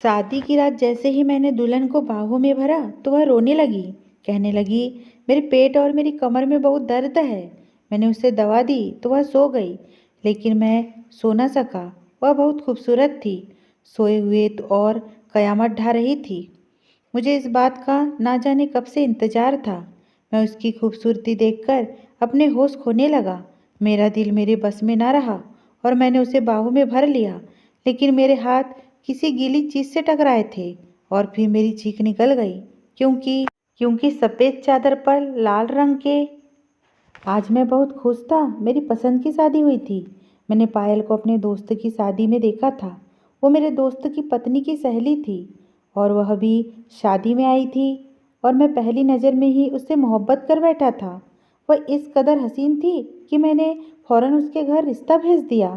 शादी की रात जैसे ही मैंने दुल्हन को बाहों में भरा तो वह रोने लगी। कहने लगी, मेरे पेट और मेरी कमर में बहुत दर्द है। मैंने उसे दवा दी तो वह सो गई, लेकिन मैं सो न सका। वह बहुत खूबसूरत थी, सोए हुए तो और कयामत ढा रही थी। मुझे इस बात का ना जाने कब से इंतजार था। मैं उसकी खूबसूरती देखकर अपने होश खोने लगा। मेरा दिल मेरे बस में ना रहा और मैंने उसे बाहों में भर लिया, लेकिन मेरे हाथ किसी गीली चीज से टकराए थे और फिर मेरी चीख निकल गई, क्योंकि क्योंकि सफ़ेद चादर पर लाल रंग के। आज मैं बहुत खुश था। मेरी पसंद की शादी हुई थी। मैंने पायल को अपने दोस्त की शादी में देखा था। वो मेरे दोस्त की पत्नी की सहेली थी और वह भी शादी में आई थी, और मैं पहली नज़र में ही उससे मोहब्बत कर बैठा था। वह इस कदर हसीन थी कि मैंने फ़ौरन उसके घर रिश्ता भेज दिया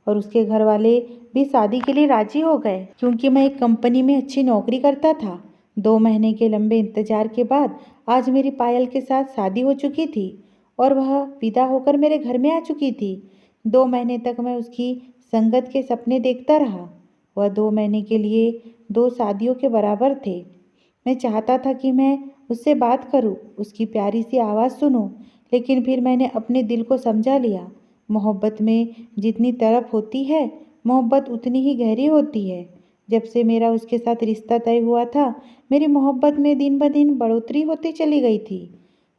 और उसके घर वाले भी शादी के लिए राजी हो गए, क्योंकि मैं एक कंपनी में अच्छी नौकरी करता था। 2 महीने के लंबे इंतजार के बाद आज मेरी पायल के साथ शादी हो चुकी थी और वह विदा होकर मेरे घर में आ चुकी थी। 2 महीने तक मैं उसकी संगत के सपने देखता रहा। वह 2 महीने के लिए 2 शादियों के बराबर थे। मैं चाहता था कि मैं उससे बात करूं, उसकी प्यारी सी आवाज़ सुनूं, लेकिन फिर मैंने अपने दिल को समझा लिया। मोहब्बत में जितनी तड़प होती है, मोहब्बत उतनी ही गहरी होती है। जब से मेरा उसके साथ रिश्ता तय हुआ था, मेरी मोहब्बत में दिन ब दिन बढ़ोतरी होती चली गई थी।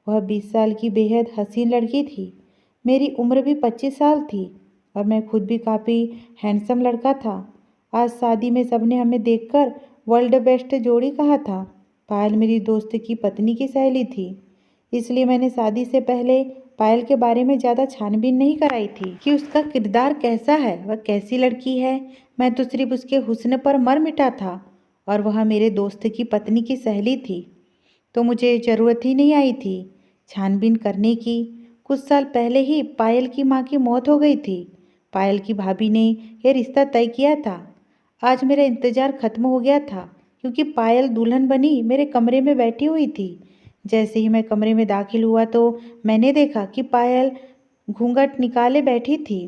वह 20 साल की बेहद हसीन लड़की थी। मेरी उम्र भी 25 साल थी और मैं खुद भी काफ़ी हैंडसम लड़का था। आज शादी में सबने हमें देखकर वर्ल्ड बेस्ट जोड़ी कहा था। पायल मेरी दोस्त की पत्नी की सहेली थी, इसलिए मैंने शादी से पहले पायल के बारे में ज़्यादा छानबीन नहीं कराई थी कि उसका किरदार कैसा है, वह कैसी लड़की है। मैं तो सिर्फ उसके हुस्न पर मर मिटा था और वह मेरे दोस्त की पत्नी की सहेली थी, तो मुझे ज़रूरत ही नहीं आई थी छानबीन करने की। कुछ साल पहले ही पायल की माँ की मौत हो गई थी। पायल की भाभी ने यह रिश्ता तय किया था। आज मेरा इंतज़ार ख़त्म हो गया था, क्योंकि पायल दुल्हन बनी मेरे कमरे में बैठी हुई थी। जैसे ही मैं कमरे में दाखिल हुआ तो मैंने देखा कि पायल घूंघट निकाले बैठी थी।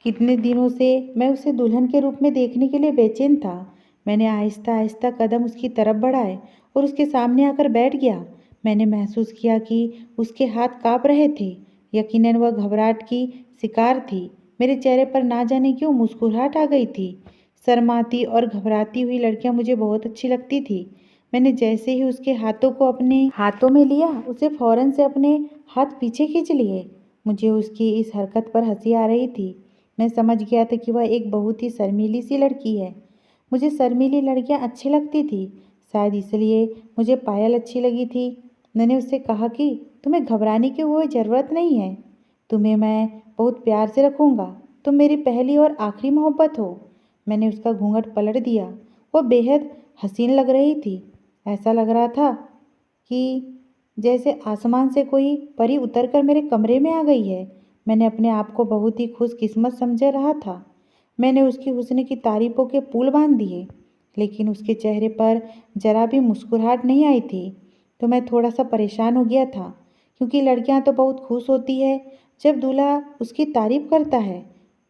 कितने दिनों से मैं उसे दुल्हन के रूप में देखने के लिए बेचैन था। मैंने आहिस्ता आहिस्ता कदम उसकी तरफ बढ़ाए और उसके सामने आकर बैठ गया। मैंने महसूस किया कि उसके हाथ काँप रहे थे। यकीनन वह घबराहट की शिकार थी। मेरे चेहरे पर ना जाने क्यों मुस्कुराहट आ गई थी। शर्माती और घबराती हुई लड़कियां मुझे बहुत अच्छी लगती थी। मैंने जैसे ही उसके हाथों को अपने हाथों में लिया, उसे फौरन से अपने हाथ पीछे खींच लिए। मुझे उसकी इस हरकत पर हंसी आ रही थी। मैं समझ गया था कि वह एक बहुत ही शर्मीली सी लड़की है। मुझे शर्मीली लड़कियां अच्छी लगती थी, शायद इसलिए मुझे पायल अच्छी लगी थी। मैंने उससे कहा कि तुम्हें घबराने की कोई ज़रूरत नहीं है, तुम्हें मैं बहुत प्यार से रखूँगा, तुम मेरी पहली और आखिरी मोहब्बत हो। मैंने उसका घूंघट पलट दिया। वो बेहद हसीन लग रही थी। ऐसा लग रहा था कि जैसे आसमान से कोई परी उतरकर मेरे कमरे में आ गई है। मैंने अपने आप को बहुत ही खुशकिस्मत समझ रहा था। मैंने उसकी हुस्न की तारीफों के पुल बांध दिए, लेकिन उसके चेहरे पर जरा भी मुस्कुराहट नहीं आई थी। तो मैं थोड़ा सा परेशान हो गया था, क्योंकि लड़कियां तो बहुत खुश होती है जब दूल्हा उसकी तारीफ करता है।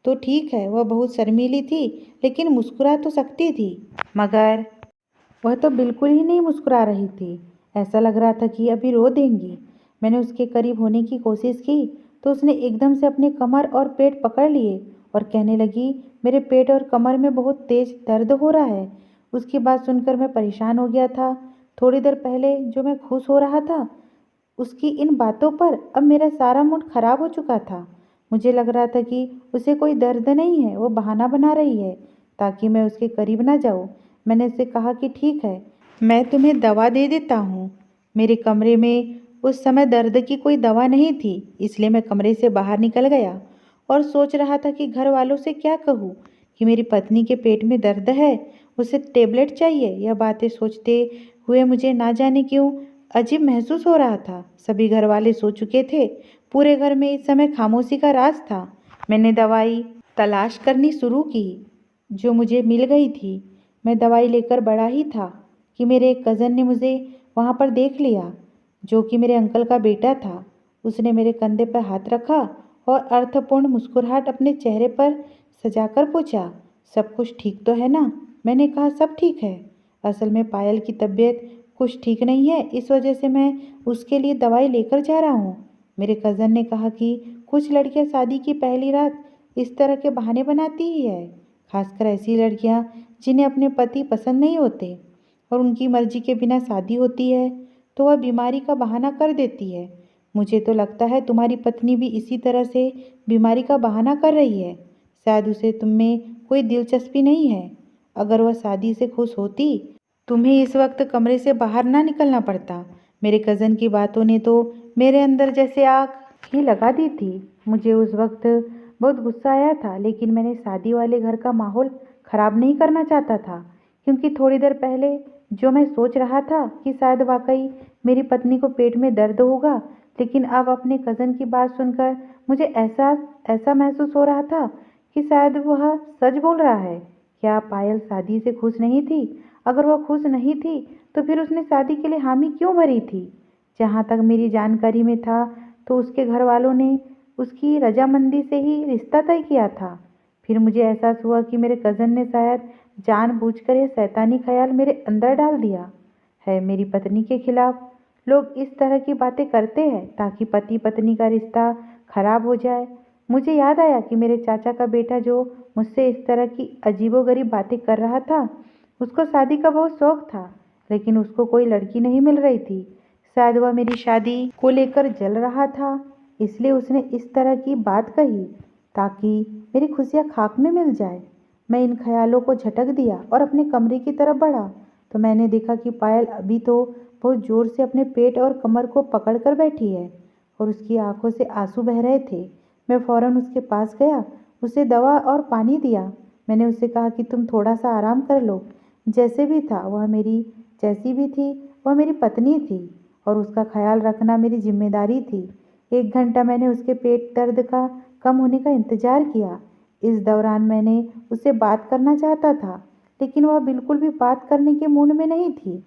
तो ठीक है, वह बहुत शर्मीली थी, लेकिन मुस्कुरा तो सकती थी। मगर वह तो बिल्कुल ही नहीं मुस्कुरा रही थी। ऐसा लग रहा था कि अभी रो देंगी। मैंने उसके करीब होने की कोशिश की तो उसने एकदम से अपने कमर और पेट पकड़ लिए और कहने लगी, मेरे पेट और कमर में बहुत तेज दर्द हो रहा है। उसकी बात सुनकर मैं परेशान हो गया था। थोड़ी देर पहले जो मैं खुश हो रहा था, उसकी इन बातों पर अब मेरा सारा मूड खराब हो चुका था। मुझे लग रहा था कि उसे कोई दर्द नहीं है, वो बहाना बना रही है ताकि मैं उसके करीब ना जाऊं। मैंने उससे कहा कि ठीक है, मैं तुम्हें दवा दे देता हूँ। मेरे कमरे में उस समय दर्द की कोई दवा नहीं थी, इसलिए मैं कमरे से बाहर निकल गया और सोच रहा था कि घर वालों से क्या कहूँ कि मेरी पत्नी के पेट में दर्द है, उसे टेबलेट चाहिए। यह बातें सोचते हुए मुझे ना जाने क्यों अजीब महसूस हो रहा था। सभी घर वाले सो चुके थे। पूरे घर में इस समय खामोशी का राज था। मैंने दवाई तलाश करनी शुरू की, जो मुझे मिल गई थी। मैं दवाई लेकर बड़ा ही था कि मेरे एक कज़न ने मुझे वहाँ पर देख लिया, जो कि मेरे अंकल का बेटा था। उसने मेरे कंधे पर हाथ रखा और अर्थपूर्ण मुस्कुराहट अपने चेहरे पर सजाकर पूछा, सब कुछ ठीक तो है ना? मैंने कहा, सब ठीक है। असल में पायल की तबीयत कुछ ठीक नहीं है, इस वजह से मैं उसके लिए दवाई लेकर जा रहा हूँ। मेरे कज़न ने कहा कि कुछ लड़कियाँ शादी की पहली रात इस तरह के बहाने बनाती ही है, खासकर ऐसी लड़कियाँ जिन्हें अपने पति पसंद नहीं होते और उनकी मर्जी के बिना शादी होती है तो वह बीमारी का बहाना कर देती है। मुझे तो लगता है तुम्हारी पत्नी भी इसी तरह से बीमारी का बहाना कर रही है। शायद उसे तुम में कोई दिलचस्पी नहीं है। अगर वह शादी से खुश होती तुम्हें इस वक्त कमरे से बाहर ना निकलना पड़ता। मेरे कज़न की बातों ने तो मेरे अंदर जैसे आग ही लगा दी थी। मुझे उस वक्त बहुत गुस्सा आया था, लेकिन मैंने शादी वाले घर का माहौल ख़राब नहीं करना चाहता था, क्योंकि थोड़ी देर पहले जो मैं सोच रहा था कि शायद वाकई मेरी पत्नी को पेट में दर्द होगा, लेकिन अब अपने कज़न की बात सुनकर मुझे ऐसा महसूस हो रहा था कि शायद वह सच बोल रहा है। क्या पायल शादी से खुश नहीं थी? अगर वह खुश नहीं थी तो फिर उसने शादी के लिए हामी क्यों भरी थी? जहाँ तक मेरी जानकारी में था तो उसके घर वालों ने उसकी रजामंदी से ही रिश्ता तय किया था। फिर मुझे एहसास हुआ कि मेरे कज़न ने शायद जानबूझकर यह शैतानी ख्याल मेरे अंदर डाल दिया है। मेरी पत्नी के खिलाफ लोग इस तरह की बातें करते हैं ताकि पति पत्नी का रिश्ता खराब हो जाए। मुझे याद आया कि मेरे चाचा का बेटा जो मुझसे इस तरह की अजीबोगरीब बातें कर रहा था, उसको शादी का बहुत शौक था, लेकिन उसको कोई लड़की नहीं मिल रही थी। शायद वह मेरी शादी को लेकर जल रहा था, इसलिए उसने इस तरह की बात कही ताकि मेरी खुशियाँ खाक में मिल जाए। मैं इन ख्यालों को झटक दिया और अपने कमरे की तरफ बढ़ा तो मैंने देखा कि पायल अभी तो बहुत ज़ोर से अपने पेट और कमर को पकड़ कर बैठी है और उसकी आंखों से आंसू बह रहे थे। मैं फ़ौरन उसके पास गया, उसे दवा और पानी दिया। मैंने उससे कहा कि तुम थोड़ा सा आराम कर लो। जैसे भी था वह मेरी जैसी भी थी वह मेरी पत्नी थी और उसका ख्याल रखना मेरी जिम्मेदारी थी। 1 घंटा मैंने उसके पेट दर्द का कम होने का इंतज़ार किया। इस दौरान मैंने उससे बात करना चाहता था, लेकिन वह बिल्कुल भी बात करने के मूड में नहीं थी।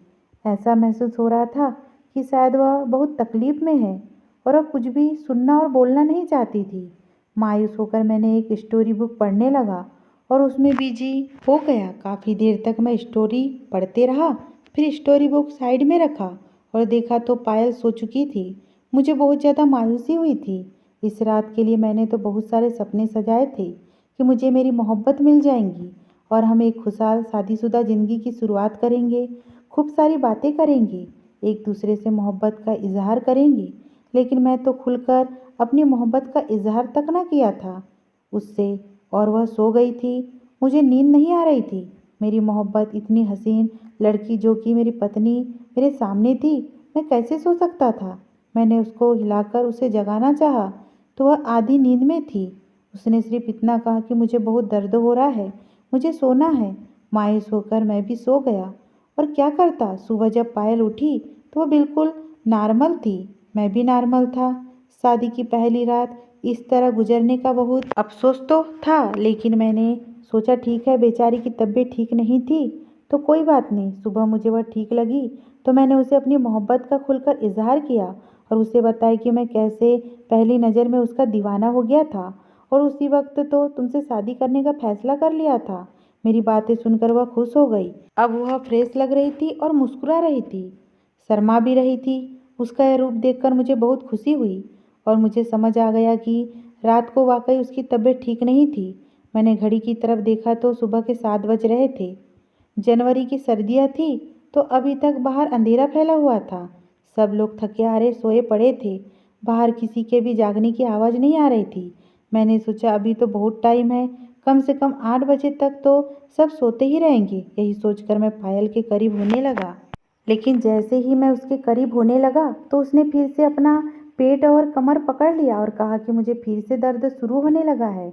ऐसा महसूस हो रहा था कि शायद वह बहुत तकलीफ़ में है और वह कुछ भी सुनना और बोलना नहीं चाहती थी। मायूस होकर मैंने एक स्टोरी बुक पढ़ने लगा और उसमें बिजी हो गया। काफ़ी देर तक मैं स्टोरी पढ़ते रहा, फिर स्टोरी बुक साइड में रखा और देखा तो पायल सो चुकी थी। मुझे बहुत ज़्यादा मायूसी हुई थी। इस रात के लिए मैंने तो बहुत सारे सपने सजाए थे कि मुझे मेरी मोहब्बत मिल जाएंगी और हम एक खुशहाल शादीशुदा ज़िंदगी की शुरुआत करेंगे, खूब सारी बातें करेंगे, एक दूसरे से मोहब्बत का इजहार करेंगे। लेकिन मैं तो खुलकर अपनी मोहब्बत का इजहार तक ना किया था उससे और वह सो गई थी। मुझे नींद नहीं आ रही थी। मेरी मोहब्बत इतनी हसीन लड़की जो कि मेरी पत्नी मेरे सामने थी, मैं कैसे सो सकता था? मैंने उसको हिलाकर उसे जगाना चाहा तो वह आधी नींद में थी। उसने सिर्फ इतना कहा कि मुझे बहुत दर्द हो रहा है, मुझे सोना है। मायूस होकर मैं भी सो गया। और क्या करता, सुबह जब पायल उठी तो वह बिल्कुल नॉर्मल थी, मैं भी नॉर्मल था। शादी की पहली रात इस तरह गुजरने का बहुत अफसोस तो था, लेकिन मैंने सोचा ठीक है, बेचारी की तबीयत ठीक नहीं थी तो कोई बात नहीं। सुबह मुझे वह ठीक लगी तो मैंने उसे अपनी मोहब्बत का खुलकर इजहार किया और उसे बताया कि मैं कैसे पहली नज़र में उसका दीवाना हो गया था और उसी वक्त तो तुमसे शादी करने का फैसला कर लिया था। मेरी बातें सुनकर वह खुश हो गई। अब वह फ्रेश लग रही थी और मुस्कुरा रही थी, शर्मा भी रही थी। उसका यह रूप देखकर मुझे बहुत खुशी हुई और मुझे समझ आ गया कि रात को वाकई उसकी तबीयत ठीक नहीं थी। मैंने घड़ी की तरफ देखा तो सुबह के 7 बज रहे थे। जनवरी की सर्दियाँ थी तो अभी तक बाहर अंधेरा फैला हुआ था। सब लोग थके हारे सोए पड़े थे। बाहर किसी के भी जागने की आवाज़ नहीं आ रही थी। मैंने सोचा अभी तो बहुत टाइम है, कम से कम 8 बजे तक तो सब सोते ही रहेंगे। यही सोचकर मैं पायल के करीब होने लगा, लेकिन जैसे ही मैं उसके करीब होने लगा तो उसने फिर से अपना पेट और कमर पकड़ लिया और कहा कि मुझे फिर से दर्द शुरू होने लगा है।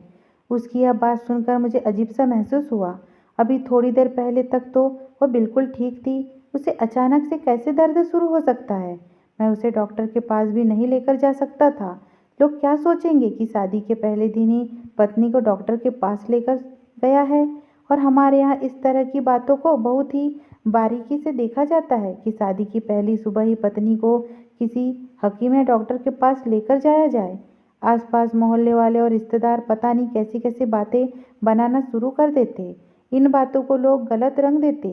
उसकी यह बात सुनकर मुझे अजीब सा महसूस हुआ। अभी थोड़ी देर पहले तक तो वह बिल्कुल ठीक थी, उसे अचानक से कैसे दर्द शुरू हो सकता है? मैं उसे डॉक्टर के पास भी नहीं लेकर जा सकता था। लोग क्या सोचेंगे कि शादी के पहले दिन ही पत्नी को डॉक्टर के पास लेकर गया है। और हमारे यहाँ इस तरह की बातों को बहुत ही बारीकी से देखा जाता है कि शादी की पहली सुबह ही पत्नी को किसी हकीम या डॉक्टर के पास लेकर जाया जाए। आसपास मोहल्ले वाले और रिश्तेदार पता नहीं कैसी कैसी बातें बनाना शुरू कर देते। इन बातों को लोग गलत रंग देते।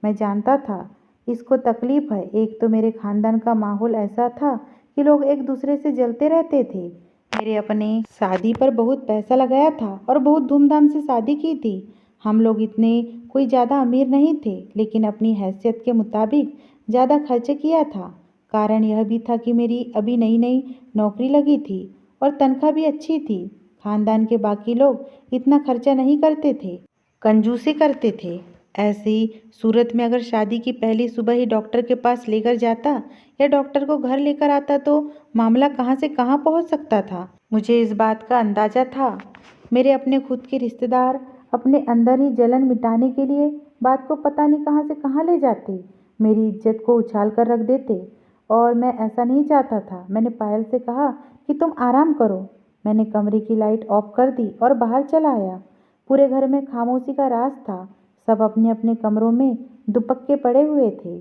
मैं जानता था इसको तकलीफ़ है। एक तो मेरे ख़ानदान का माहौल ऐसा था कि लोग एक दूसरे से जलते रहते थे। मेरे अपने शादी पर बहुत पैसा लगाया था और बहुत धूमधाम से शादी की थी। हम लोग इतने कोई ज़्यादा अमीर नहीं थे, लेकिन अपनी हैसियत के मुताबिक ज़्यादा खर्च किया था। कारण यह भी था कि मेरी अभी नई नई नौकरी लगी थी और तनख्वाह भी अच्छी थी। खानदान के बाकी लोग इतना खर्चा नहीं करते थे, कंजूसी करते थे। ऐसी सूरत में अगर शादी की पहली सुबह ही डॉक्टर के पास लेकर जाता या डॉक्टर को घर लेकर आता तो मामला कहाँ से कहाँ पहुँच सकता था। मुझे इस बात का अंदाज़ा था। मेरे अपने खुद के रिश्तेदार अपने अंदर ही जलन मिटाने के लिए बात को पता नहीं कहाँ से कहाँ ले जाते, मेरी इज्जत को उछाल कर रख देते। और मैं ऐसा नहीं चाहता था। मैंने पायल से कहा कि तुम आराम करो। मैंने कमरे की लाइट ऑफ कर दी और बाहर चला आया। पूरे घर में खामोशी का राज था। सब अपने अपने कमरों में दुपक्के पड़े हुए थे।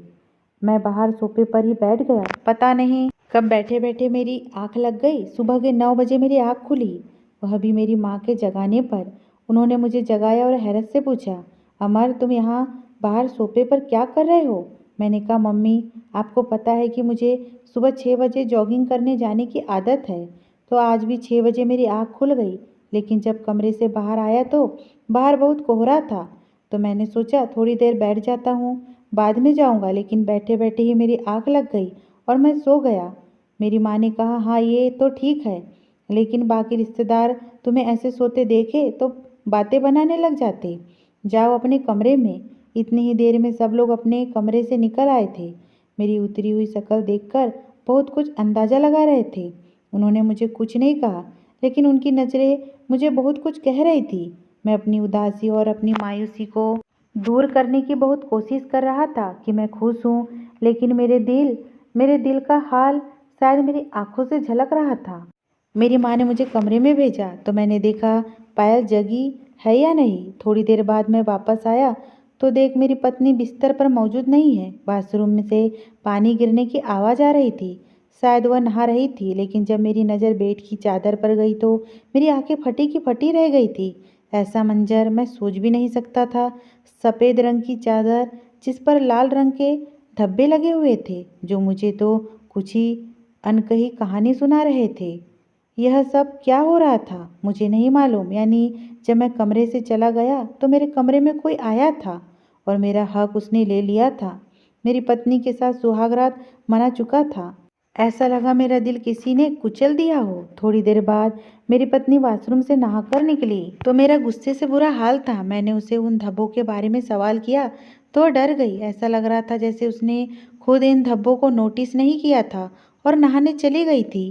मैं बाहर सोफे पर ही बैठ गया। पता नहीं कब बैठे बैठे मेरी आंख लग गई। सुबह के 9 बजे मेरी आंख खुली, वह भी मेरी माँ के जगाने पर। उन्होंने मुझे जगाया और हैरत से पूछा, अमर तुम यहाँ बाहर सोफे पर क्या कर रहे हो? मैंने कहा, मम्मी आपको पता है कि मुझे सुबह 6 बजे जॉगिंग करने जाने की आदत है, तो आज भी 6 बजे मेरी आँख खुल गई। लेकिन जब कमरे से बाहर आया तो बाहर बहुत कोहरा था, तो मैंने सोचा थोड़ी देर बैठ जाता हूँ, बाद में जाऊँगा। लेकिन बैठे बैठे ही मेरी आँख लग गई और मैं सो गया। मेरी माँ ने कहा, हाँ ये तो ठीक है, लेकिन बाकी रिश्तेदार तुम्हें ऐसे सोते देखे तो बातें बनाने लग जाते। जाओ अपने कमरे में। इतनी ही देर में सब लोग अपने कमरे से निकल आए थे। मेरी उतरी हुई शक्ल देखकर बहुत कुछ अंदाज़ा लगा रहे थे। उन्होंने मुझे कुछ नहीं कहा, लेकिन उनकी नज़रें मुझे बहुत कुछ कह रही थी। मैं अपनी उदासी और अपनी मायूसी को दूर करने की बहुत कोशिश कर रहा था कि मैं खुश हूँ, लेकिन मेरे दिल का हाल शायद मेरी आंखों से झलक रहा था। मेरी माँ ने मुझे कमरे में भेजा तो मैंने देखा पायल जगी है या नहीं। थोड़ी देर बाद मैं वापस आया तो देख मेरी पत्नी बिस्तर पर मौजूद नहीं है। बाथरूम में से पानी गिरने की आवाज़ आ रही थी। शायद वह नहा रही थी। लेकिन जब मेरी नज़र बेड की चादर पर गई तो मेरी आंखें फटी की फटी रह गई थी। ऐसा मंजर मैं सोच भी नहीं सकता था। सफ़ेद रंग की चादर जिस पर लाल रंग के धब्बे लगे हुए थे, जो मुझे तो कुछ ही अनकही कहानी सुना रहे थे। यह सब क्या हो रहा था मुझे नहीं मालूम। यानी जब मैं कमरे से चला गया तो मेरे कमरे में कोई आया था और मेरा हक उसने ले लिया था। मेरी पत्नी के साथ सुहागरात मना चुका था। ऐसा लगा मेरा दिल किसी ने कुचल दिया हो। थोड़ी देर बाद मेरी पत्नी वॉशरूम से नहाकर निकली तो मेरा गुस्से से बुरा हाल था। मैंने उसे उन धब्बों के बारे में सवाल किया तो डर गई। ऐसा लग रहा था जैसे उसने खुद इन धब्बों को नोटिस नहीं किया था और नहाने चली गई थी।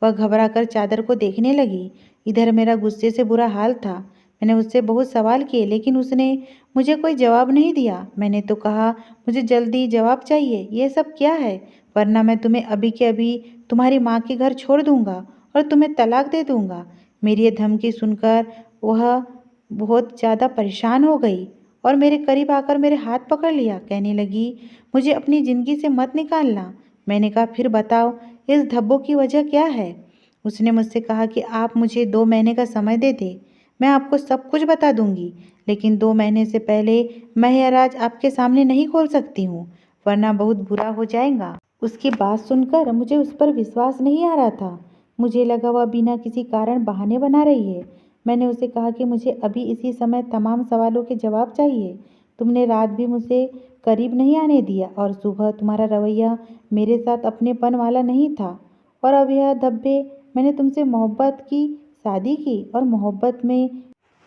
वह घबराकर चादर को देखने लगी। इधर मेरा गुस्से से बुरा हाल था। मैंने उससे बहुत सवाल किए, लेकिन उसने मुझे कोई जवाब नहीं दिया। मैंने तो कहा, मुझे जल्दी जवाब चाहिए, ये सब क्या है, वरना मैं तुम्हें अभी के अभी तुम्हारी माँ के घर छोड़ दूंगा और तुम्हें तलाक दे दूंगा। मेरी ये धमकी सुनकर वह बहुत ज़्यादा परेशान हो गई और मेरे करीब आकर मेरे हाथ पकड़ लिया। कहने लगी, मुझे अपनी ज़िंदगी से मत निकालना। मैंने कहा, फिर बताओ इस धब्बों की वजह क्या है? उसने मुझसे कहा कि आप मुझे 2 महीने का समय दे दें, मैं आपको सब कुछ बता दूंगी। लेकिन 2 महीने से पहले मैं यह राज आपके सामने नहीं खोल सकती हूँ, वरना बहुत बुरा हो जाएगा। उसकी बात सुनकर मुझे उस पर विश्वास नहीं आ रहा था। मुझे लगा वह बिना किसी कारण बहाने बना रही है। मैंने उसे कहा कि मुझे अभी इसी समय तमाम सवालों के जवाब चाहिए। तुमने रात भी मुझे करीब नहीं आने दिया और सुबह तुम्हारा रवैया मेरे साथ अपनेपन वाला नहीं था। और अब यह धब्बे, मैंने तुमसे मोहब्बत की शादी की और मोहब्बत में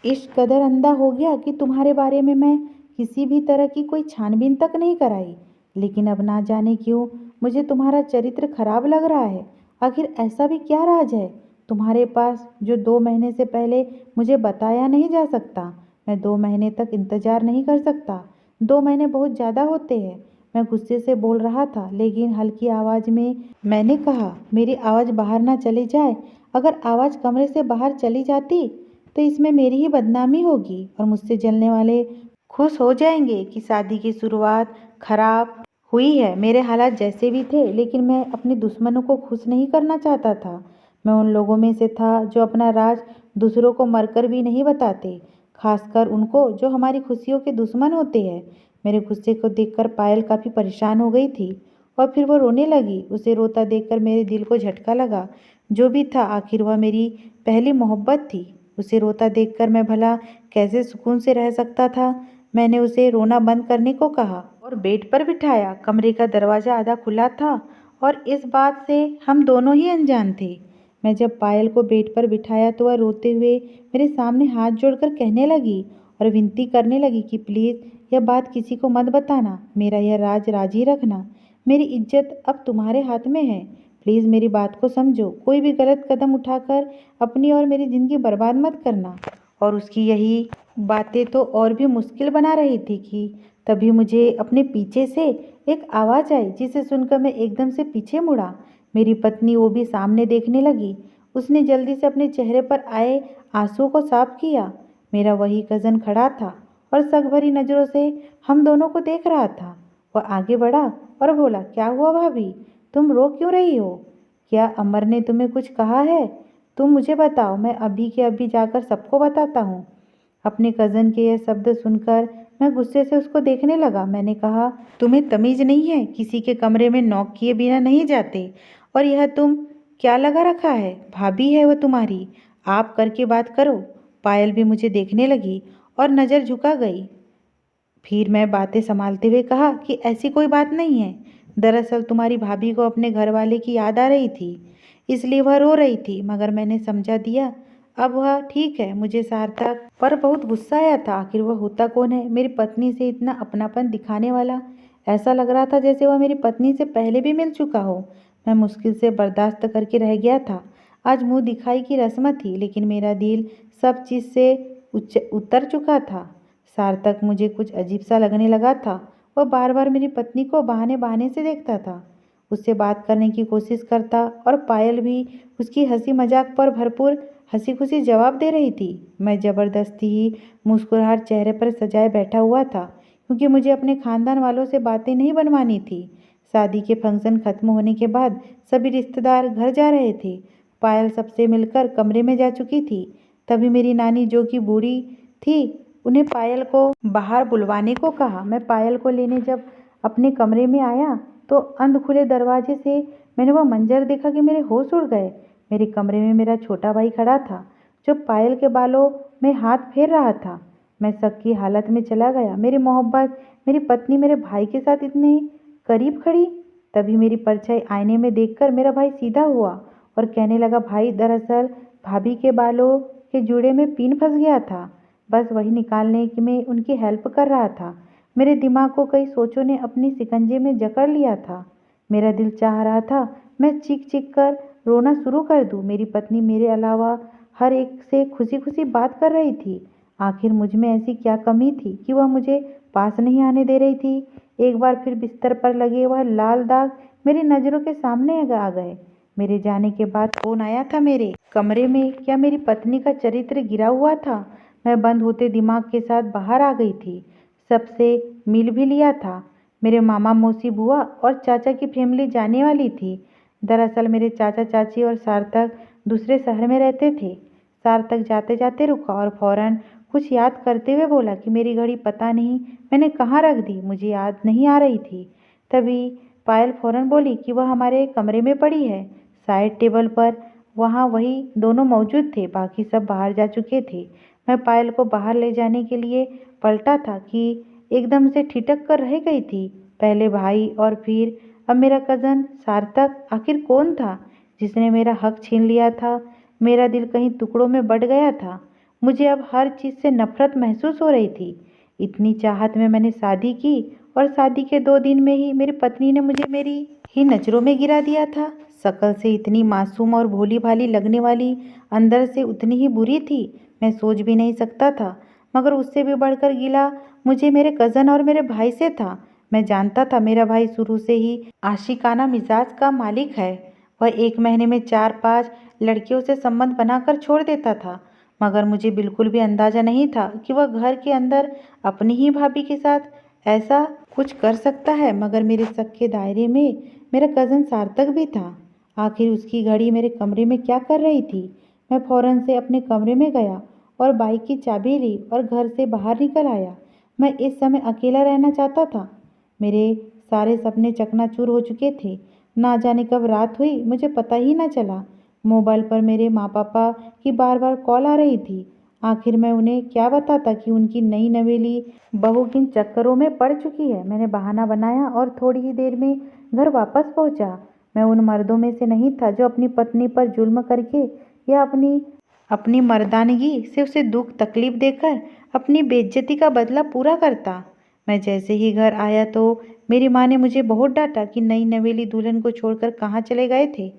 इस कदर अंधा हो गया कि तुम्हारे बारे में मैं किसी भी तरह की कोई छानबीन तक नहीं कराई। लेकिन अब ना जाने क्यों मुझे तुम्हारा चरित्र खराब लग रहा है। आखिर ऐसा भी क्या राज है तुम्हारे पास जो 2 महीने से पहले मुझे बताया नहीं जा सकता? मैं 2 महीने तक इंतजार नहीं कर सकता। 2 महीने बहुत ज़्यादा होते हैं। मैं गुस्से से बोल रहा था, लेकिन हल्की आवाज़ में मैंने कहा, मेरी आवाज़ बाहर ना चली जाए। अगर आवाज़ कमरे से बाहर चली जाती तो इसमें मेरी ही बदनामी होगी और मुझसे जलने वाले खुश हो जाएंगे कि शादी की शुरुआत खराब हुई है। मेरे हालात जैसे भी थे, लेकिन मैं अपने दुश्मनों को खुश नहीं करना चाहता था। मैं उन लोगों में से था जो अपना राज दूसरों को मरकर भी नहीं बताते, खासकर उनको जो हमारी खुशियों के दुश्मन होते हैं। मेरे गुस्से को देखकर पायल काफ़ी परेशान हो गई थी और फिर वो रोने लगी। उसे रोता देखकर मेरे दिल को झटका लगा। जो भी था आखिर वह मेरी पहली मोहब्बत थी। उसे रोता देखकर मैं भला कैसे सुकून से रह सकता था। मैंने उसे रोना बंद करने को कहा और बेड पर बिठाया। कमरे का दरवाज़ा आधा खुला था और इस बात से हम दोनों ही अनजान थे। मैं जब पायल को बेड पर बिठाया तो वह रोते हुए मेरे सामने हाथ जोड़कर कहने लगी और विनती करने लगी कि प्लीज़ यह बात किसी को मत बताना, मेरा यह राज राज ही रखना। मेरी इज्जत अब तुम्हारे हाथ में है। प्लीज़ मेरी बात को समझो। कोई भी गलत कदम उठाकर अपनी और मेरी ज़िंदगी बर्बाद मत करना। और उसकी यही बातें तो और भी मुश्किल बना रही थी कि तभी मुझे अपने पीछे से एक आवाज़ आई, जिसे सुनकर मैं एकदम से पीछे मुड़ा। मेरी पत्नी वो भी सामने देखने लगी। उसने जल्दी से अपने चेहरे पर आए आंसुओं को साफ किया। मेरा वही कज़न खड़ा था और शक भरी नज़रों से हम दोनों को देख रहा था। वह आगे बढ़ा और बोला, क्या हुआ भाभी, तुम रो क्यों रही हो? क्या अमर ने तुम्हें कुछ कहा है? तुम मुझे बताओ, मैं अभी के अभी जाकर सबको बताता हूँ। अपने कज़न के यह शब्द सुनकर मैं गुस्से से उसको देखने लगा। मैंने कहा, तुम्हें तमीज़ नहीं है? किसी के कमरे में नॉक किए बिना नहीं जाते। और यह तुम क्या लगा रखा है? भाभी है वो तुम्हारी, आप करके बात करो। पायल भी मुझे देखने लगी और नज़र झुका गई। फिर मैं बातें संभालते हुए कहा कि ऐसी कोई बात नहीं है। दरअसल तुम्हारी भाभी को अपने घर वाले की याद आ रही थी, इसलिए वह रो रही थी, मगर मैंने समझा दिया। अब वह ठीक है। मुझे सार्थक पर बहुत गुस्सा आया था। आखिर वह होता कौन है मेरी पत्नी से इतना अपनापन दिखाने वाला? ऐसा लग रहा था जैसे वह मेरी पत्नी से पहले भी मिल चुका हो। मैं मुश्किल से बर्दाश्त करके रह गया था। आज मुंह दिखाई की रस्म थी, लेकिन मेरा दिल सब चीज़ से उतर चुका था। सार्थक मुझे कुछ अजीब सा लगने लगा था। वह बार बार मेरी पत्नी को बहाने बहाने से देखता था, उससे बात करने की कोशिश करता और पायल भी उसकी हंसी मजाक पर भरपूर हंसी खुशी जवाब दे रही थी। मैं ज़बरदस्ती ही मुस्कुराहट चेहरे पर सजाए बैठा हुआ था, क्योंकि मुझे अपने खानदान वालों से बातें नहीं बनवानी थी। शादी के फंक्शन खत्म होने के बाद सभी रिश्तेदार घर जा रहे थे। पायल सबसे मिलकर कमरे में जा चुकी थी। तभी मेरी नानी, जो कि बूढ़ी थी, उन्हें पायल को बाहर बुलवाने को कहा। मैं पायल को लेने जब अपने कमरे में आया तो अंध खुले दरवाजे से मैंने वह मंजर देखा कि मेरे होश उड़ गए। मेरे कमरे में मेरा छोटा भाई खड़ा था, जो पायल के बालों में हाथ फेर रहा था। मैं शक की हालत में चला गया। मेरी मोहब्बत, मेरी पत्नी मेरे भाई के साथ इतने करीब खड़ी। तभी मेरी परछाई आईने में देखकर मेरा भाई सीधा हुआ और कहने लगा, भाई दरअसल भाभी के बालों के जूड़े में पिन फंस गया था, बस वही निकालने में उनकी हेल्प कर रहा था। मेरे दिमाग को कई सोचों ने अपनी शिकंजे में जकड़ लिया था। मेरा दिल चाह रहा था मैं चीख चीख कर रोना शुरू कर दूं। मेरी पत्नी मेरे अलावा हर एक से खुशी खुशी बात कर रही थी। आखिर मुझ में ऐसी क्या कमी थी कि वह मुझे पास नहीं आने दे रही थी? एक बार फिर बिस्तर पर लगे वह लाल दाग मेरी नज़रों के सामने आ गए। मेरे जाने के बाद कौन आया था मेरे कमरे में? क्या मेरी पत्नी का चरित्र गिरा हुआ था? मैं बंद होते दिमाग के साथ बाहर आ गई थी। सबसे मिल भी लिया था। मेरे मामा, मौसी, बुआ और चाचा की फैमिली जाने वाली थी। दरअसल मेरे चाचा चाची और सार्थक दूसरे शहर में रहते थे। सार्थक जाते जाते रुका और फौरन कुछ याद करते हुए बोला कि मेरी घड़ी पता नहीं मैंने कहाँ रख दी, मुझे याद नहीं आ रही थी। तभी पायल फौरन बोली कि वह हमारे कमरे में पड़ी है, साइड टेबल पर। वहाँ वही दोनों मौजूद थे, बाकी सब बाहर जा चुके थे। मैं पायल को बाहर ले जाने के लिए पलटा था कि एकदम से ठिठक कर रह गई थी। पहले भाई और फिर अब मेरा कज़न सार्थक। आखिर कौन था जिसने मेरा हक छीन लिया था? मेरा दिल कहीं टुकड़ों में बट गया था। मुझे अब हर चीज़ से नफरत महसूस हो रही थी। इतनी चाहत में मैंने शादी की और शादी के 2 दिन में ही मेरी पत्नी ने मुझे मेरी ही नज़रों में गिरा दिया था। शक्ल से इतनी मासूम और भोली भाली लगने वाली, अंदर से उतनी ही बुरी थी, मैं सोच भी नहीं सकता था। मगर उससे भी बढ़कर गिला मुझे मेरे कज़न और मेरे भाई से था। मैं जानता था मेरा भाई शुरू से ही आशिकाना मिजाज का मालिक है। वह 1 महीने में 4-5 लड़कियों से संबंध बनाकर छोड़ देता था। मगर मुझे बिल्कुल भी अंदाज़ा नहीं था कि वह घर के अंदर अपनी ही भाभी के साथ ऐसा कुछ कर सकता है। मगर मेरे शक के दायरे में मेरा कज़न सार्थक भी था। आखिर उसकी घड़ी मेरे कमरे में क्या कर रही थी? मैं फ़ौरन से अपने कमरे में गया और बाइक की चाबी ली और घर से बाहर निकल आया। मैं इस समय अकेला रहना चाहता था। मेरे सारे सपने चकनाचूर हो चुके थे। ना जाने कब रात हुई मुझे पता ही ना चला। मोबाइल पर मेरे माँ पापा की बार बार कॉल आ रही थी। आखिर मैं उन्हें क्या बताता कि उनकी नई नवेली बहू किन चक्करों में पड़ चुकी है। मैंने बहाना बनाया और थोड़ी ही देर में घर वापस पहुंचा। मैं उन मर्दों में से नहीं था जो अपनी पत्नी पर जुल्म करके या अपनी मर्दानगी से उसे दुख तकलीफ देकर अपनी बेइज्जती का बदला पूरा करता। मैं जैसे ही घर आया तो मेरी माँ ने मुझे बहुत डांटा कि नई नवेली दुल्हन को छोड़कर कहाँ चले गए थे।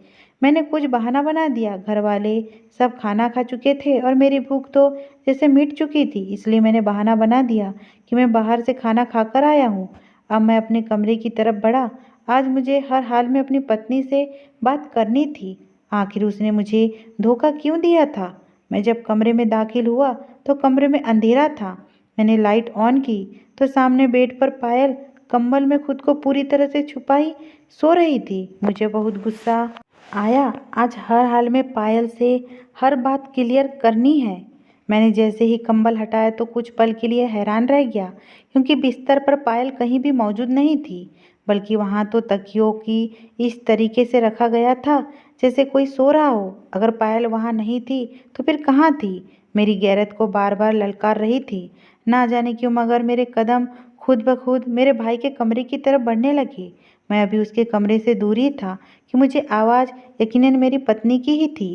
मैंने कुछ बहाना बना दिया। घर वाले सब खाना खा चुके थे और मेरी भूख तो जैसे मिट चुकी थी, इसलिए मैंने बहाना बना दिया कि मैं बाहर से खाना खाकर आया हूँ। अब मैं अपने कमरे की तरफ बढ़ा। आज मुझे हर हाल में अपनी पत्नी से बात करनी थी। आखिर उसने मुझे धोखा क्यों दिया था? मैं जब कमरे में दाखिल हुआ तो कमरे में अंधेरा था। मैंने लाइट ऑन की तो सामने बेड पर पायल कंबल में खुद को पूरी तरह से छुपाई सो रही थी। मुझे बहुत गुस्सा आया। आज हर हाल में पायल से हर बात क्लियर करनी है। मैंने जैसे ही कंबल हटाया तो कुछ पल के लिए हैरान रह गया, क्योंकि बिस्तर पर पायल कहीं भी मौजूद नहीं थी, बल्कि वहाँ तो तकियों की इस तरीके से रखा गया था जैसे कोई सो रहा हो। अगर पायल वहाँ नहीं थी तो फिर कहाँ थी? मेरी गैरत को बार बार ललकार रही थी। ना जाने क्यों मगर मेरे कदम खुद ब खुद मेरे भाई के कमरे की तरफ बढ़ने लगे। मैं अभी उसके कमरे से दूर ही था कि मुझे आवाज़ यकीनन मेरी पत्नी की ही थी,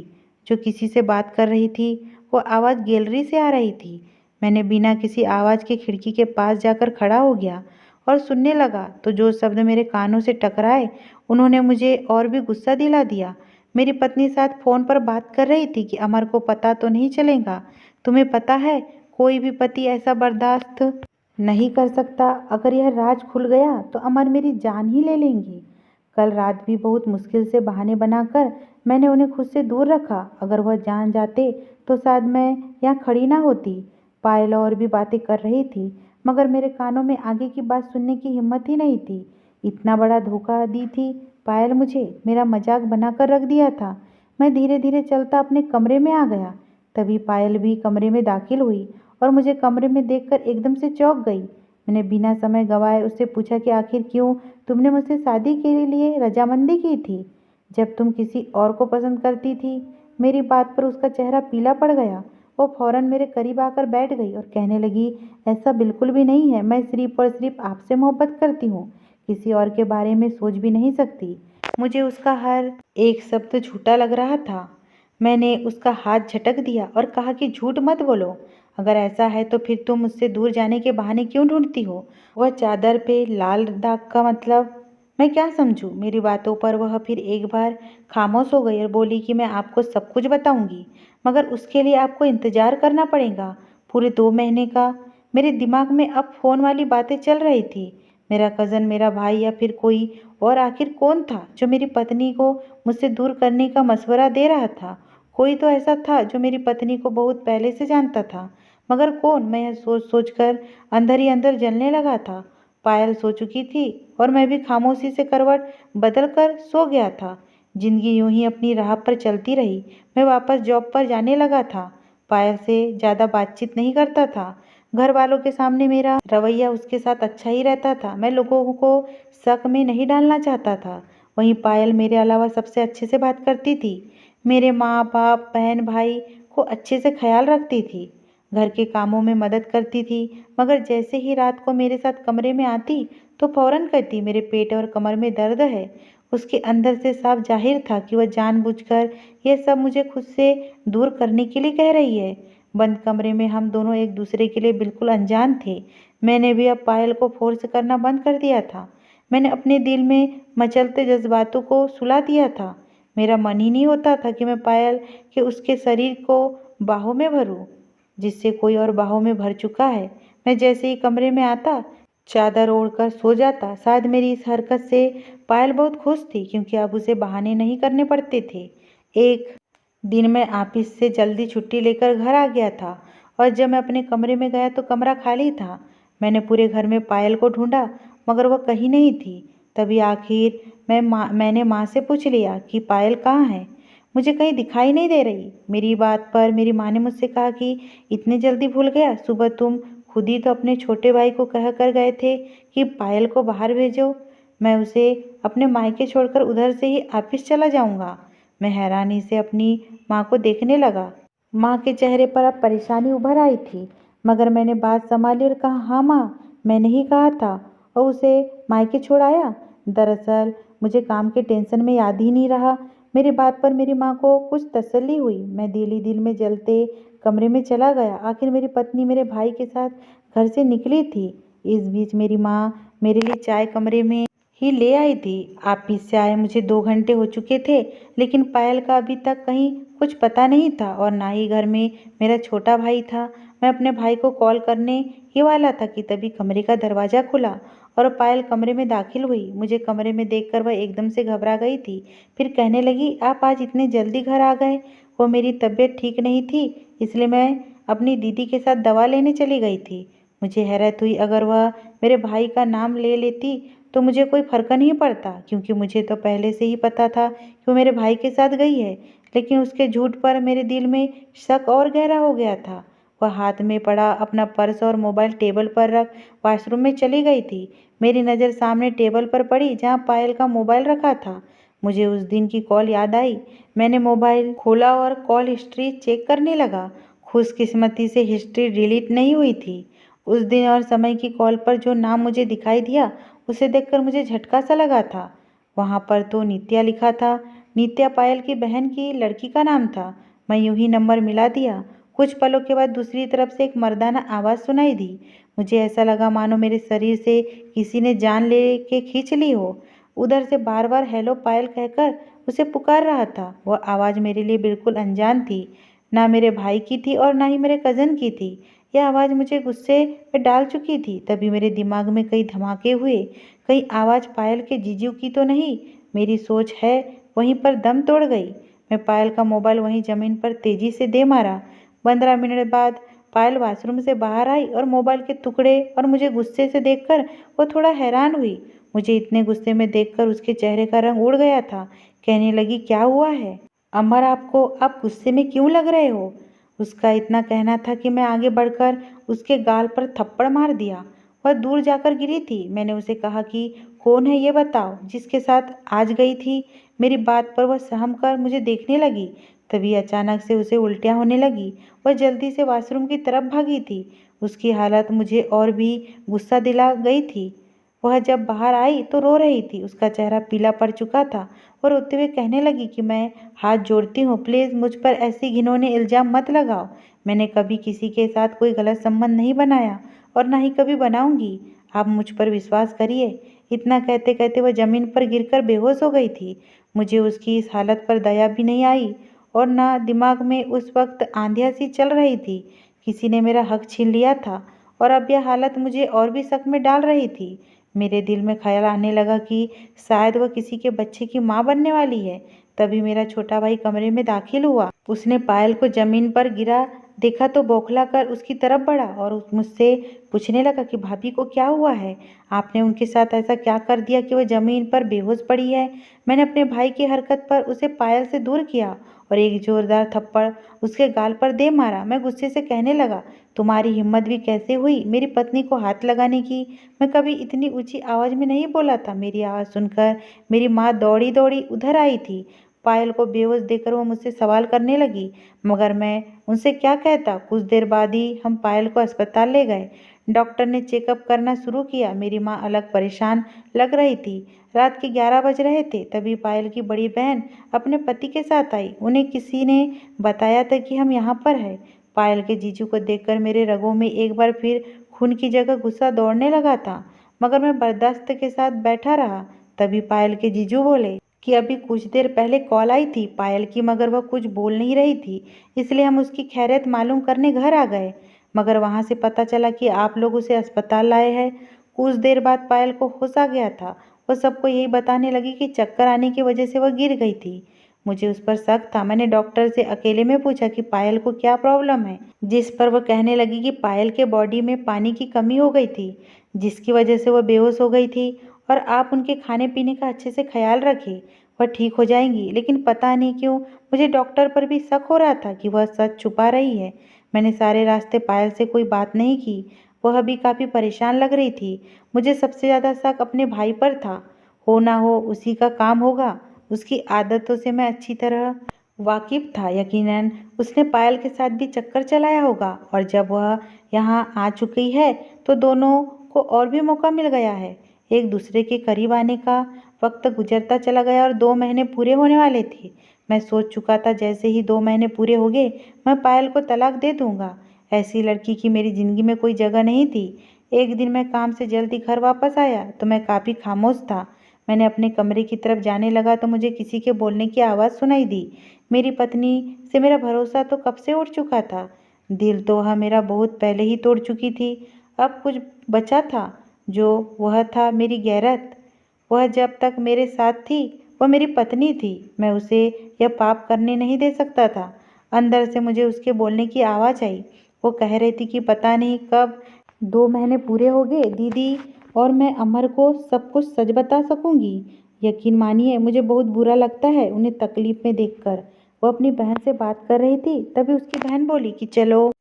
जो किसी से बात कर रही थी। वो आवाज़ गैलरी से आ रही थी। मैंने बिना किसी आवाज़ के खिड़की के पास जाकर खड़ा हो गया और सुनने लगा, तो जो शब्द मेरे कानों से टकराए उन्होंने मुझे और भी गुस्सा दिला दिया। मेरी पत्नी साथ फ़ोन पर बात कर रही थी कि अमर को पता तो नहीं चलेगा। तुम्हें पता है, कोई भी पति ऐसा बर्दाश्त नहीं कर सकता। अगर यह राज खुल गया तो अमर मेरी जान ही ले लेंगे। कल रात भी बहुत मुश्किल से बहाने बनाकर मैंने उन्हें खुद से दूर रखा। अगर वह जान जाते तो शायद मैं यहाँ खड़ी ना होती। पायल और भी बातें कर रही थी, मगर मेरे कानों में आगे की बात सुनने की हिम्मत ही नहीं थी। इतना बड़ा धोखा दी थी पायल मुझे, मेरा मजाक बनाकर रख दिया था। मैं धीरे धीरे चलता अपने कमरे में आ गया। तभी पायल भी कमरे में दाखिल हुई और मुझे कमरे में देखकर एकदम से चौंक गई। मैंने बिना समय गंवाए उससे पूछा कि आखिर क्यों तुमने मुझसे शादी के लिए रजामंदी की थी, जब तुम किसी और को पसंद करती थी? मेरी बात पर उसका चेहरा पीला पड़ गया। वो फौरन मेरे करीब आकर बैठ गई और कहने लगी, ऐसा बिल्कुल भी नहीं है। मैं सिर्फ और सिर्फ आपसे मोहब्बत करती हूँ, किसी और के बारे में सोच भी नहीं सकती। मुझे उसका हर एक शब्द झूठा लग रहा था। मैंने उसका हाथ झटक दिया और कहा कि झूठ मत बोलो। अगर ऐसा है तो फिर तुम मुझसे दूर जाने के बहाने क्यों ढूंढती हो? वह चादर पे लाल दाग का मतलब मैं क्या समझूं? मेरी बातों पर वह फिर एक बार खामोश हो गई और बोली कि मैं आपको सब कुछ बताऊंगी, मगर उसके लिए आपको इंतजार करना पड़ेगा, पूरे 2 महीने का। मेरे दिमाग में अब फोन वाली बातें चल रही थी। मेरा कज़न, मेरा भाई या फिर कोई और? आखिर कौन था जो मेरी पत्नी को मुझसे दूर करने का मशवरा दे रहा था? कोई तो ऐसा था जो मेरी पत्नी को बहुत पहले से जानता था, मगर कौन? मैं यह सोच सोच कर अंदर ही अंदर जलने लगा था। पायल सो चुकी थी और मैं भी खामोशी से करवट बदल कर सो गया था। जिंदगी यूं ही अपनी राह पर चलती रही। मैं वापस जॉब पर जाने लगा था। पायल से ज़्यादा बातचीत नहीं करता था। घर वालों के सामने मेरा रवैया उसके साथ अच्छा ही रहता था। मैं लोगों को शक में नहीं डालना चाहता था। वहीं पायल मेरे अलावा सबसे अच्छे से बात करती थी। मेरे माँ बाप, बहन भाई को अच्छे से ख्याल रखती थी। घर के कामों में मदद करती थी। मगर जैसे ही रात को मेरे साथ कमरे में आती तो फौरन कहती, मेरे पेट और कमर में दर्द है। उसके अंदर से साफ जाहिर था कि वह जानबूझकर यह सब मुझे खुद से दूर करने के लिए कह रही है। बंद कमरे में हम दोनों एक दूसरे के लिए बिल्कुल अनजान थे। मैंने भी अब पायल को फोर्स करना बंद कर दिया था। मैंने अपने दिल में मचलते जज्बातों को सुला दिया था। मेरा मन ही नहीं होता था कि मैं पायल के उसके शरीर को बाहों में भरूं, जिससे कोई और बाहों में भर चुका है। मैं जैसे ही कमरे में आता चादर ओढ़कर सो जाता। शायद मेरी इस हरकत से पायल बहुत खुश थी, क्योंकि अब उसे बहाने नहीं करने पड़ते थे। एक दिन मैं ऑफिस से जल्दी छुट्टी लेकर घर आ गया था और जब मैं अपने कमरे में गया तो कमरा खाली था। मैंने पूरे घर में पायल को ढूंढा, मगर वह कहीं नहीं थी। तभी आखिर मैंने माँ से पूछ लिया कि पायल कहाँ है, मुझे कहीं दिखाई नहीं दे रही। मेरी बात पर मेरी माँ ने मुझसे कहा कि इतनी जल्दी भूल गया, सुबह तुम खुद ही तो अपने छोटे भाई को कह कर गए थे कि पायल को बाहर भेजो। मैं उसे अपने मायके छोड़कर उधर से ही ऑफिस चला जाऊंगा। मैं हैरानी से अपनी माँ को देखने लगा। माँ के चेहरे पर अब परेशानी उभर आई थी, मगर मैंने बात संभाली और कहा, हाँ माँ, मैंने ही कहा था और उसे मायके छोड़ आया। दरअसल मुझे काम के टेंशन में याद ही नहीं रहा। मेरी बात पर मेरी माँ को कुछ तसल्ली हुई। मैं दिल ही दिल में जलते कमरे में चला गया। आखिर मेरी पत्नी मेरे भाई के साथ घर से निकली थी। इस बीच मेरी माँ मेरे लिए चाय कमरे में ही ले आई थी। ऑफिस से आए मुझे 2 घंटे हो चुके थे, लेकिन पायल का अभी तक कहीं कुछ पता नहीं था और ना ही घर में मेरा छोटा भाई था। मैं अपने भाई को कॉल करने ही वाला था कि तभी कमरे का दरवाज़ा खुला और पायल कमरे में दाखिल हुई। मुझे कमरे में देखकर वह एकदम से घबरा गई थी। फिर कहने लगी, आप आज इतने जल्दी घर आ गए? वो मेरी तबीयत ठीक नहीं थी, इसलिए मैं अपनी दीदी के साथ दवा लेने चली गई थी। मुझे हैरत हुई, अगर वह मेरे भाई का नाम ले लेती तो मुझे कोई फर्क नहीं पड़ता, क्योंकि मुझे तो पहले से ही पता था कि वो मेरे भाई के साथ गई है। लेकिन उसके झूठ पर मेरे दिल में शक और गहरा हो गया था। वह हाथ में पड़ा अपना पर्स और मोबाइल टेबल पर रख वॉशरूम में चली गई थी। मेरी नज़र सामने टेबल पर पड़ी जहाँ पायल का मोबाइल रखा था। मुझे उस दिन की कॉल याद आई। मैंने मोबाइल खोला और कॉल हिस्ट्री चेक करने लगा। खुशकिस्मती से हिस्ट्री डिलीट नहीं हुई थी। उस दिन और समय की कॉल पर जो नाम मुझे दिखाई दिया, उसे देखकर मुझे झटका सा लगा था। वहाँ पर तो नित्या लिखा था। नित्या पायल की बहन की लड़की का नाम था। मैं यूं ही नंबर मिला दिया। कुछ पलों के बाद दूसरी तरफ से एक मर्दाना आवाज़ सुनाई दी। मुझे ऐसा लगा मानो मेरे शरीर से किसी ने जान ले के खींच ली हो। उधर से बार बार हेलो पायल कहकर उसे पुकार रहा था। वह आवाज़ मेरे लिए बिल्कुल अनजान थी। ना मेरे भाई की थी और ना ही मेरे कज़न की थी। यह आवाज़ मुझे गुस्से में डाल चुकी थी। तभी मेरे दिमाग में कई धमाके हुए। कहीं आवाज़ पायल के जीजू की तो नहीं? मेरी सोच है वहीं पर दम तोड़ गई। मैं पायल का मोबाइल वहीं ज़मीन पर तेज़ी से दे मारा। 15 मिनट बाद पायल वॉशरूम से बाहर आई और मोबाइल के टुकड़े और मुझे गुस्से से देखकर वो थोड़ा हैरान हुई। मुझे इतने गुस्से में देखकर उसके चेहरे का रंग उड़ गया था। कहने लगी, क्या हुआ है अमर, आपको आप गुस्से में क्यों लग रहे हो? उसका इतना कहना था कि मैं आगे बढ़कर उसके गाल पर थप्पड़ मार दिया। वह दूर जाकर गिरी थी। मैंने उसे कहा कि कौन है ये बताओ जिसके साथ आज गई थी। मेरी बात पर वह सहम कर मुझे देखने लगी। तभी अचानक से उसे उल्टियाँ होने लगी। वह जल्दी से वॉशरूम की तरफ भागी थी। उसकी हालत मुझे और भी गुस्सा दिला गई थी। वह जब बाहर आई तो रो रही थी। उसका चेहरा पीला पड़ चुका था और रोते हुए कहने लगी कि मैं हाथ जोड़ती हूँ, प्लीज़ मुझ पर ऐसी घिनौने इल्ज़ाम मत लगाओ। मैंने कभी किसी के साथ कोई गलत संबंध नहीं बनाया और ना ही कभी बनाऊंगी। आप मुझ पर विश्वास करिए। इतना कहते कहते वह ज़मीन पर गिरकर बेहोश हो गई थी। मुझे उसकी इस हालत पर दया भी नहीं आई और ना दिमाग में उस वक्त आंधियाँ सी चल रही थी। किसी ने मेरा हक छीन लिया था और अब यह हालत मुझे और भी शक में डाल रही थी। मेरे दिल में ख्याल आने लगा कि शायद वह किसी के बच्चे की माँ बनने वाली है। तभी मेरा छोटा भाई कमरे में दाखिल हुआ। उसने पायल को जमीन पर गिरा देखा तो बौखला कर उसकी तरफ बढ़ा और मुझसे पूछने लगा कि भाभी को क्या हुआ है? आपने उनके साथ ऐसा क्या कर दिया कि वह जमीन पर बेहोश पड़ी है? मैंने अपने भाई की हरकत पर उसे पायल से दूर किया और एक जोरदार थप्पड़ उसके गाल पर दे मारा। मैं गुस्से से कहने लगा, तुम्हारी हिम्मत भी कैसे हुई मेरी पत्नी को हाथ लगाने की? मैं कभी इतनी ऊंची आवाज़ में नहीं बोला था। मेरी आवाज़ सुनकर मेरी माँ दौड़ी दौड़ी उधर आई थी। पायल को बेहोश देखकर वो मुझसे सवाल करने लगी, मगर मैं उनसे क्या कहता। कुछ देर बाद ही हम पायल को अस्पताल ले गए। डॉक्टर ने चेकअप करना शुरू किया। मेरी माँ अलग परेशान लग रही थी। रात के 11 बज रहे थे। तभी पायल की बड़ी बहन अपने पति के साथ आई। उन्हें किसी ने बताया था कि हम यहाँ पर हैं। पायल के जीजू को देखकर मेरे रगों में एक बार फिर खून की जगह गुस्सा दौड़ने लगा था, मगर मैं बर्दाश्त के साथ बैठा रहा। तभी पायल के जीजू बोले कि अभी कुछ देर पहले कॉल आई थी पायल की, मगर वह कुछ बोल नहीं रही थी, इसलिए हम उसकी खैरियत मालूम करने घर आ गए। मगर वहाँ से पता चला कि आप लोग उसे अस्पताल लाए हैं। कुछ देर बाद पायल को होश आ गया था। वह सबको यही बताने लगी कि चक्कर आने की वजह से वह गिर गई थी। मुझे उस पर शक था। मैंने डॉक्टर से अकेले में पूछा कि पायल को क्या प्रॉब्लम है, जिस पर वह कहने लगी कि पायल के बॉडी में पानी की कमी हो गई थी, जिसकी वजह से वह बेहोश हो गई थी, और आप उनके खाने पीने का अच्छे से ख्याल रखें, वह ठीक हो जाएंगी। लेकिन पता नहीं क्यों मुझे डॉक्टर पर भी शक हो रहा था कि वह सच छुपा रही है। मैंने सारे रास्ते पायल से कोई बात नहीं की। वह भी काफ़ी परेशान लग रही थी। मुझे सबसे ज़्यादा शक अपने भाई पर था। हो ना हो उसी का काम होगा। उसकी आदतों से मैं अच्छी तरह वाकिफ था। यकीनन उसने पायल के साथ भी चक्कर चलाया होगा और जब वह यहाँ आ चुकी है तो दोनों को और भी मौका मिल गया है। एक दूसरे के करीब आने का वक्त गुजरता चला गया और 2 महीने पूरे होने वाले थे। मैं सोच चुका था जैसे ही 2 महीने पूरे हो गए मैं पायल को तलाक दे दूंगा। ऐसी लड़की की मेरी ज़िंदगी में कोई जगह नहीं थी। एक दिन मैं काम से जल्दी घर वापस आया तो मैं काफ़ी खामोश था। मैंने अपने कमरे की तरफ जाने लगा तो मुझे किसी के बोलने की आवाज़ सुनाई दी। मेरी पत्नी से मेरा भरोसा तो कब से उठ चुका था। दिल तो वह मेरा बहुत पहले ही तोड़ चुकी थी। अब कुछ बचा था जो वह था मेरी गैरत। वह जब तक मेरे साथ थी वह मेरी पत्नी थी। मैं उसे यह पाप करने नहीं दे सकता था। अंदर से मुझे उसके बोलने की आवाज़ आई। वो कह रही थी कि पता नहीं कब 2 महीने पूरे हो गए दीदी और मैं अमर को सब कुछ सच बता सकूंगी। यकीन मानिए मुझे बहुत बुरा लगता है उन्हें तकलीफ में देखकर। वो अपनी बहन से बात कर रही थी तभी उसकी बहन बोली कि चलो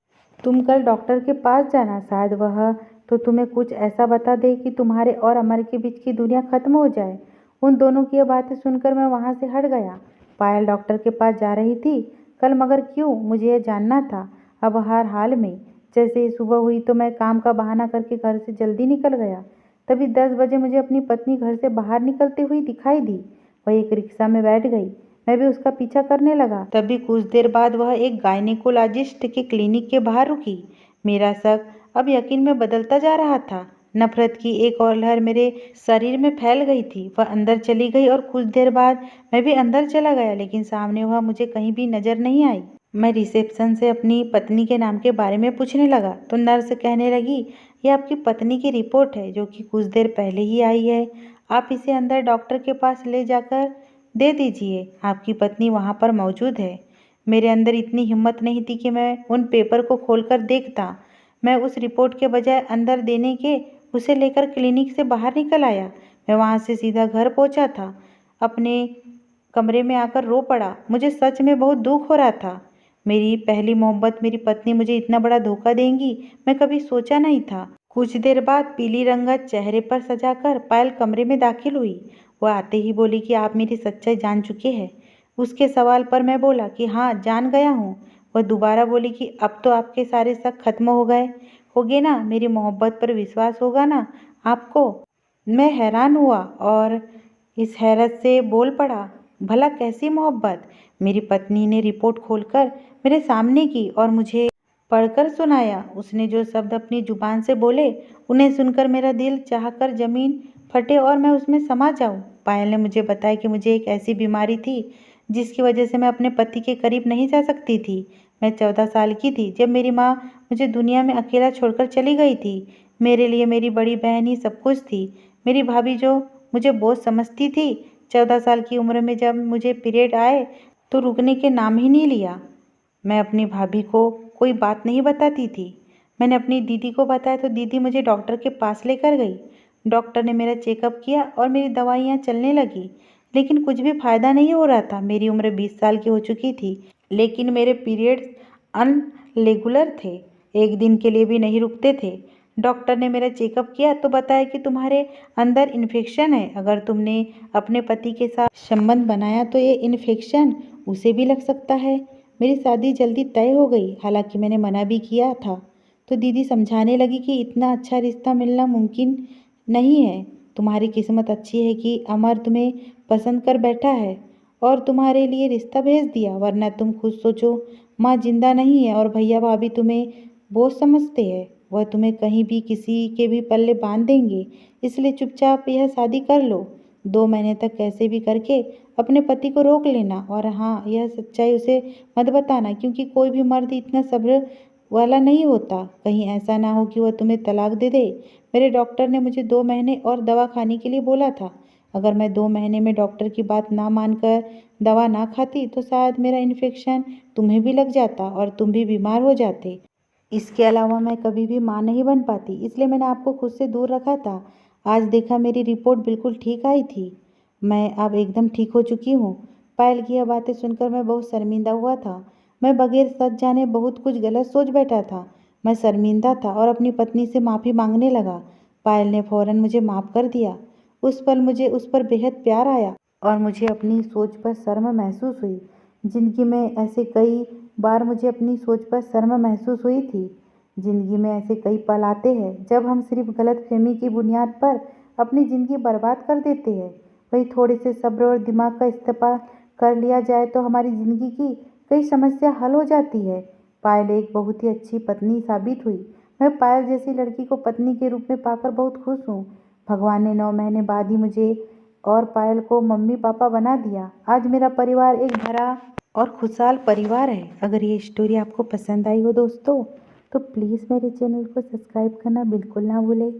तुम कल डॉक्टर के पास जाना, शायद वह तो तुम्हें कुछ ऐसा बता दे कि तुम्हारे और अमर के बीच की दुनिया खत्म हो जाए। उन दोनों की यह बातें सुनकर मैं वहां से हट गया। पायल डॉक्टर के पास जा रही थी कल, मगर क्यों मुझे यह जानना था। अब हर हाल में जैसे ही सुबह हुई तो मैं काम का बहाना करके घर से जल्दी निकल गया। तभी 10 बजे मुझे अपनी पत्नी घर से बाहर निकलती हुई दिखाई दी। वह एक रिक्शा में बैठ गई। मैं भी उसका पीछा करने लगा। तभी कुछ देर बाद वह एक गायनेकोलॉजिस्ट के क्लिनिक के बाहर रुकी। मेरा शक अब यकीन में बदलता जा रहा था। नफरत की एक और लहर मेरे शरीर में फैल गई थी। वह अंदर चली गई और कुछ देर बाद मैं भी अंदर चला गया, लेकिन सामने वह मुझे कहीं भी नजर नहीं आई। मैं रिसेप्शन से अपनी पत्नी के नाम के बारे में पूछने लगा तो नर्स कहने लगी, यह आपकी पत्नी की रिपोर्ट है जो कि कुछ देर पहले ही आई है। आप इसे अंदर डॉक्टर के पास ले जाकर दे दीजिए, आपकी पत्नी वहां पर मौजूद है। मेरे अंदर इतनी हिम्मत नहीं थी कि मैं उन पेपर को खोलकर देखता। मैं उस रिपोर्ट के बजाय अंदर देने के उसे लेकर क्लिनिक से बाहर निकल आया। मैं वहां से सीधा घर पहुंचा था। अपने कमरे में आकर रो पड़ा। मुझे सच में बहुत दुख हो रहा था। मेरी पहली मोहब्बत मेरी पत्नी मुझे इतना बड़ा धोखा देंगी मैं कभी सोचा नहीं था। कुछ देर बाद पीली रंगत चेहरे पर सजाकर पायल कमरे में दाखिल हुई। वह आते ही बोली कि आप मेरी सच्चाई जान चुके हैं। उसके सवाल पर मैं बोला कि हाँ जान गया हूँ। वह दोबारा बोली कि अब तो आपके सारे शक खत्म हो गए ना, मेरी मोहब्बत पर विश्वास होगा ना आपको। मैं हैरान हुआ और इस हैरत से बोल पड़ा, भला कैसी मोहब्बत। मेरी पत्नी ने रिपोर्ट खोलकर मेरे सामने की और मुझे पढ़कर सुनाया। उसने जो शब्द अपनी जुबान से बोले उन्हें सुनकर मेरा दिल चाहकर जमीन फटे और मैं उसमें समा जाऊं। पायल ने मुझे बताया कि मुझे एक ऐसी बीमारी थी जिसकी वजह से मैं अपने पति के करीब नहीं जा सकती थी। मैं 14 साल की थी जब मेरी माँ मुझे दुनिया में अकेला छोड़कर चली गई थी। मेरे लिए मेरी बड़ी बहन ही सब कुछ थी। मेरी भाभी जो मुझे बोझ समझती थी। 14 साल की उम्र में जब मुझे पीरियड आए तो रुकने के नाम ही नहीं लिया। मैं अपनी भाभी को कोई बात नहीं बताती थी। मैंने अपनी दीदी को बताया तो दीदी मुझे डॉक्टर के पास लेकर गई। डॉक्टर ने मेरा चेकअप किया और मेरी दवाइयाँ चलने लगी, लेकिन कुछ भी फायदा नहीं हो रहा था। मेरी उम्र 20 साल की हो चुकी थी, लेकिन मेरे पीरियड्स अनरेगुलर थे, एक दिन के लिए भी नहीं रुकते थे। डॉक्टर ने मेरा चेकअप किया तो बताया कि तुम्हारे अंदर इन्फेक्शन है। अगर तुमने अपने पति के साथ संबंध बनाया तो ये इन्फेक्शन उसे भी लग सकता है। मेरी शादी जल्दी तय हो गई, हालांकि मैंने मना भी किया था। तो दीदी समझाने लगी कि इतना अच्छा रिश्ता मिलना मुमकिन नहीं है। तुम्हारी किस्मत अच्छी है कि अमर तुम्हें पसंद कर बैठा है और तुम्हारे लिए रिश्ता भेज दिया, वरना तुम खुद सोचो, माँ जिंदा नहीं है और भैया भाभी तुम्हें बोझ समझते हैं। वह तुम्हें कहीं भी किसी के भी पल्ले बांध देंगे, इसलिए चुपचाप यह शादी कर लो। 2 महीने तक कैसे भी करके अपने पति को रोक लेना, और हाँ यह सच्चाई उसे मत बताना, क्योंकि कोई भी मर्द इतना सब्र वाला नहीं होता। कहीं ऐसा ना हो कि वह तुम्हें तलाक दे दे। मेरे डॉक्टर ने मुझे 2 महीने और दवा खाने के लिए बोला था। अगर मैं 2 महीने में डॉक्टर की बात ना मानकर दवा ना खाती तो शायद मेरा इन्फेक्शन तुम्हें भी लग जाता और तुम भी बीमार हो जाते। इसके अलावा मैं कभी भी माँ नहीं बन पाती, इसलिए मैंने आपको खुद से दूर रखा था। आज देखा मेरी रिपोर्ट बिल्कुल ठीक आई थी। मैं अब एकदम ठीक हो चुकी हूँ। पायल की यह बातें सुनकर मैं बहुत शर्मिंदा हुआ था। मैं बगैर सच जाने बहुत कुछ गलत सोच बैठा था। मैं शर्मिंदा था और अपनी पत्नी से माफ़ी मांगने लगा। पायल ने फ़ौरन मुझे माफ़ कर दिया। उस पल मुझे उस पर बेहद प्यार आया और मुझे अपनी सोच पर शर्म महसूस हुई। ज़िंदगी में ऐसे कई बार मुझे अपनी सोच पर शर्म महसूस हुई थी। ज़िंदगी में ऐसे कई पल आते हैं जब हम सिर्फ गलतफ़हमी की बुनियाद पर अपनी ज़िंदगी बर्बाद कर देते हैं। वही थोड़े से सब्र और दिमाग का इस्तेमाल कर लिया जाए तो हमारी ज़िंदगी की कई समस्या हल हो जाती है। पायल एक बहुत ही अच्छी पत्नी साबित हुई। मैं पायल जैसी लड़की को पत्नी के रूप में पाकर बहुत खुश हूँ। भगवान ने 9 महीने बाद ही मुझे और पायल को मम्मी पापा बना दिया। आज मेरा परिवार एक भरा और खुशहाल परिवार है। अगर ये स्टोरी आपको पसंद आई हो दोस्तों, तो प्लीज़ मेरे चैनल को सब्सक्राइब करना बिल्कुल ना भूलें।